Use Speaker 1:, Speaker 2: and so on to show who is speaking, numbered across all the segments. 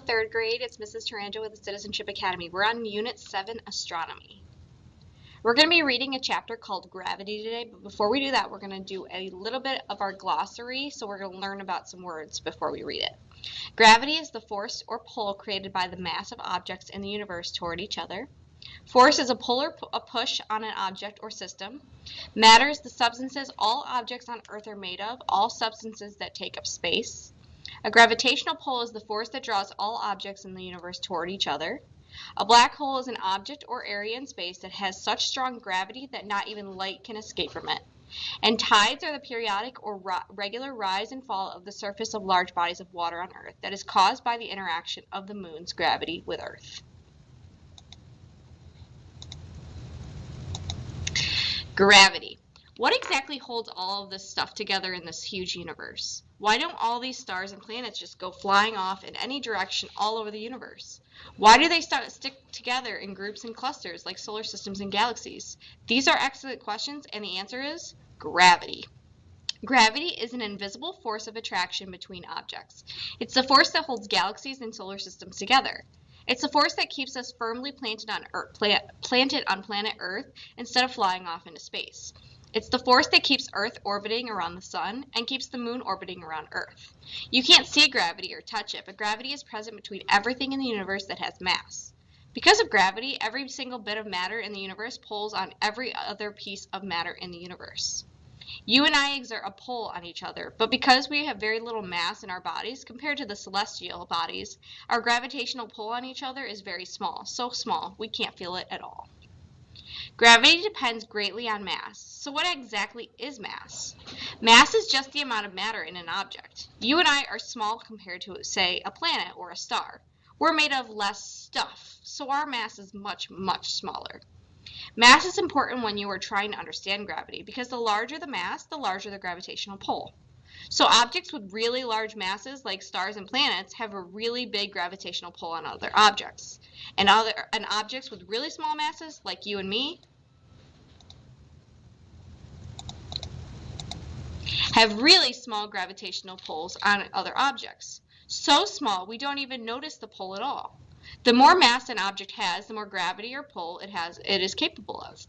Speaker 1: third grade. It's Mrs. Taranto with the Citizenship Academy. We're on Unit 7, Astronomy. We're going to be reading a chapter called Gravity today, but before we do that, we're going to do a little bit of our glossary, so we're going to learn about some words before we read it. Gravity is the force or pull created by the mass of objects in the universe toward each other. Force is a pull or a push on an object or system. Matter is the substances all objects on Earth are made of, all substances that take up space. A gravitational pull is the force that draws all objects in the universe toward each other. A black hole is an object or area in space that has such strong gravity that not even light can escape from it. And tides are the periodic or regular rise and fall of the surface of large bodies of water on Earth that is caused by the interaction of the moon's gravity with Earth. Gravity. What exactly holds all of this stuff together in this huge universe? Why don't all these stars and planets just go flying off in any direction all over the universe? Why do they stick together in groups and clusters like solar systems and galaxies? These are excellent questions, and the answer is gravity. Gravity is an invisible force of attraction between objects. It's the force that holds galaxies and solar systems together. It's the force that keeps us firmly planted on planet Earth instead of flying off into space. It's the force that keeps Earth orbiting around the sun and keeps the moon orbiting around Earth. You can't see gravity or touch it, but gravity is present between everything in the universe that has mass. Because of gravity, every single bit of matter in the universe pulls on every other piece of matter in the universe. You and I exert a pull on each other, but because we have very little mass in our bodies compared to the celestial bodies, our gravitational pull on each other is very small, so small we can't feel it at all. Gravity depends greatly on mass. So what exactly is mass? Mass is just the amount of matter in an object. You and I are small compared to, say, a planet or a star. We're made of less stuff, so our mass is much, much smaller. Mass is important when you are trying to understand gravity because the larger the mass, the larger the gravitational pull. So objects with really large masses like stars and planets have a really big gravitational pull on other objects. And objects with really small masses like you and me have really small gravitational pulls on other objects. So small we don't even notice the pull at all. The more mass an object has, the more gravity or pull it is capable of.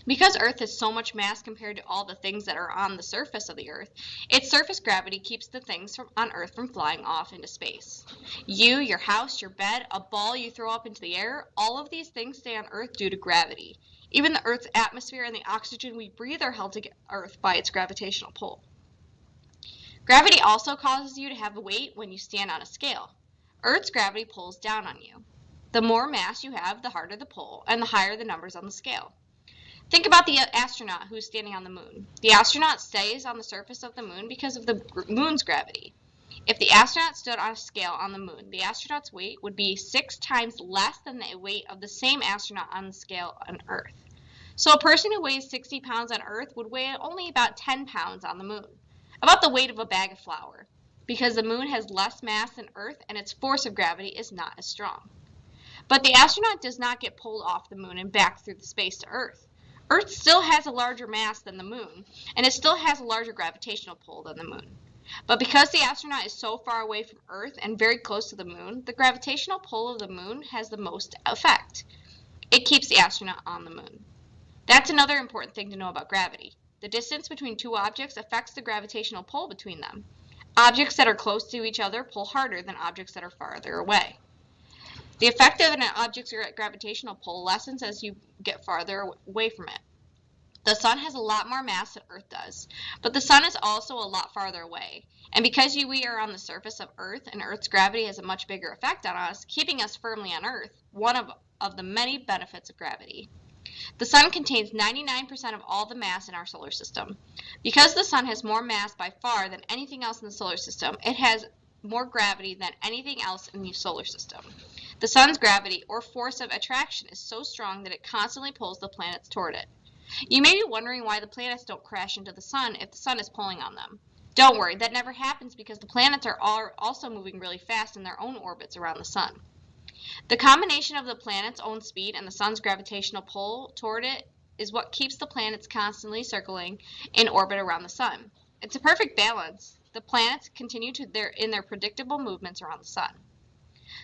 Speaker 1: Because Earth has so much mass compared to all the things that are on the surface of the Earth, its surface gravity keeps the things on Earth from flying off into space. You, your house, your bed, a ball you throw up into the air, all of these things stay on Earth due to gravity. Even the Earth's atmosphere and the oxygen we breathe are held to Earth by its gravitational pull. Gravity also causes you to have a weight when you stand on a scale. Earth's gravity pulls down on you. The more mass you have, the harder the pull, and the higher the numbers on the scale. Think about the astronaut who's standing on the moon. The astronaut stays on the surface of the moon because of the moon's gravity. If the astronaut stood on a scale on the moon, the astronaut's weight would be 6 times less than the weight of the same astronaut on the scale on Earth. So a person who weighs 60 pounds on Earth would weigh only about 10 pounds on the moon, about the weight of a bag of flour, because the moon has less mass than Earth and its force of gravity is not as strong. But the astronaut does not get pulled off the moon and back through the space to Earth. Earth still has a larger mass than the moon, and it still has a larger gravitational pull than the moon. But because the astronaut is so far away from Earth and very close to the moon, the gravitational pull of the moon has the most effect. It keeps the astronaut on the moon. That's another important thing to know about gravity. The distance between two objects affects the gravitational pull between them. Objects that are close to each other pull harder than objects that are farther away. The effect of an object's gravitational pull lessens as you get farther away from it. The sun has a lot more mass than Earth does, but the sun is also a lot farther away. And because we are on the surface of Earth and Earth's gravity has a much bigger effect on us, keeping us firmly on Earth, one of the many benefits of gravity. The sun contains 99% of all the mass in our solar system. Because the sun has more mass by far than anything else in the solar system, it has more gravity than anything else in the solar system. The sun's gravity, or force of attraction, is so strong that it constantly pulls the planets toward it. You may be wondering why the planets don't crash into the sun if the sun is pulling on them. Don't worry, that never happens because the planets are also moving really fast in their own orbits around the sun. The combination of the planet's own speed and the sun's gravitational pull toward it is what keeps the planets constantly circling in orbit around the sun. It's a perfect balance. The planets continue in their predictable movements around the sun.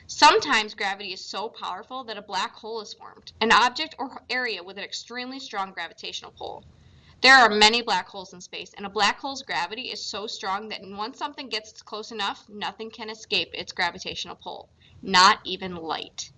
Speaker 1: Sometimes gravity is so powerful that a black hole is formed, an object or area with an extremely strong gravitational pull. There are many black holes in space, and a black hole's gravity is so strong that once something gets close enough, nothing can escape its gravitational pull, not even light.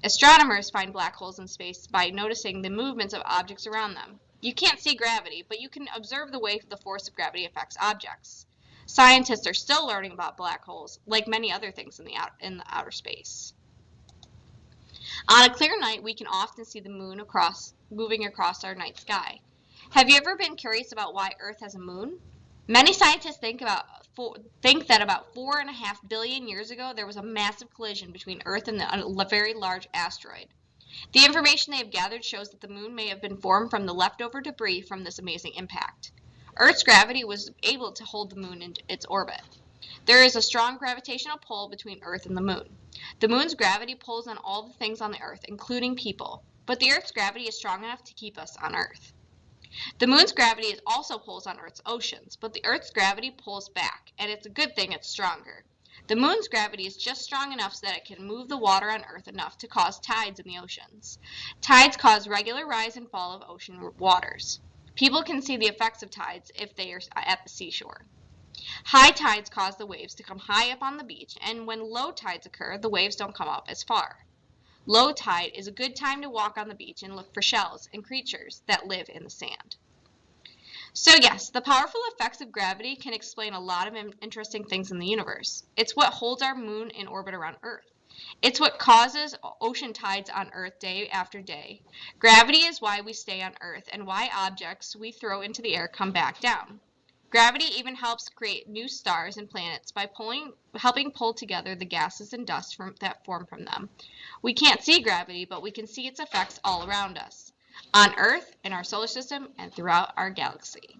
Speaker 1: Astronomers find black holes in space by noticing the movements of objects around them. You can't see gravity, but you can observe the way the force of gravity affects objects. Scientists are still learning about black holes, like many other things in the outer space. On a clear night, we can often see the moon moving across our night sky. Have you ever been curious about why Earth has a moon? Many scientists think that about 4.5 billion years ago there was a massive collision between Earth and a very large asteroid. The information they have gathered shows that the moon may have been formed from the leftover debris from this amazing impact. Earth's gravity was able to hold the moon in its orbit. There is a strong gravitational pull between Earth and the moon. The moon's gravity pulls on all the things on the Earth, including people, but the Earth's gravity is strong enough to keep us on Earth. The moon's gravity also pulls on Earth's oceans, but the Earth's gravity pulls back, and it's a good thing it's stronger. The moon's gravity is just strong enough so that it can move the water on Earth enough to cause tides in the oceans. Tides cause regular rise and fall of ocean waters. People can see the effects of tides if they are at the seashore. High tides cause the waves to come high up on the beach, and when low tides occur, the waves don't come up as far. Low tide is a good time to walk on the beach and look for shells and creatures that live in the sand. So yes, the powerful effects of gravity can explain a lot of interesting things in the universe. It's what holds our moon in orbit around Earth. It's what causes ocean tides on Earth day after day. Gravity is why we stay on Earth and why objects we throw into the air come back down. Gravity even helps create new stars and planets by helping pull together the gases and dust that form from them. We can't see gravity, but we can see its effects all around us, on Earth, in our solar system, and throughout our galaxy.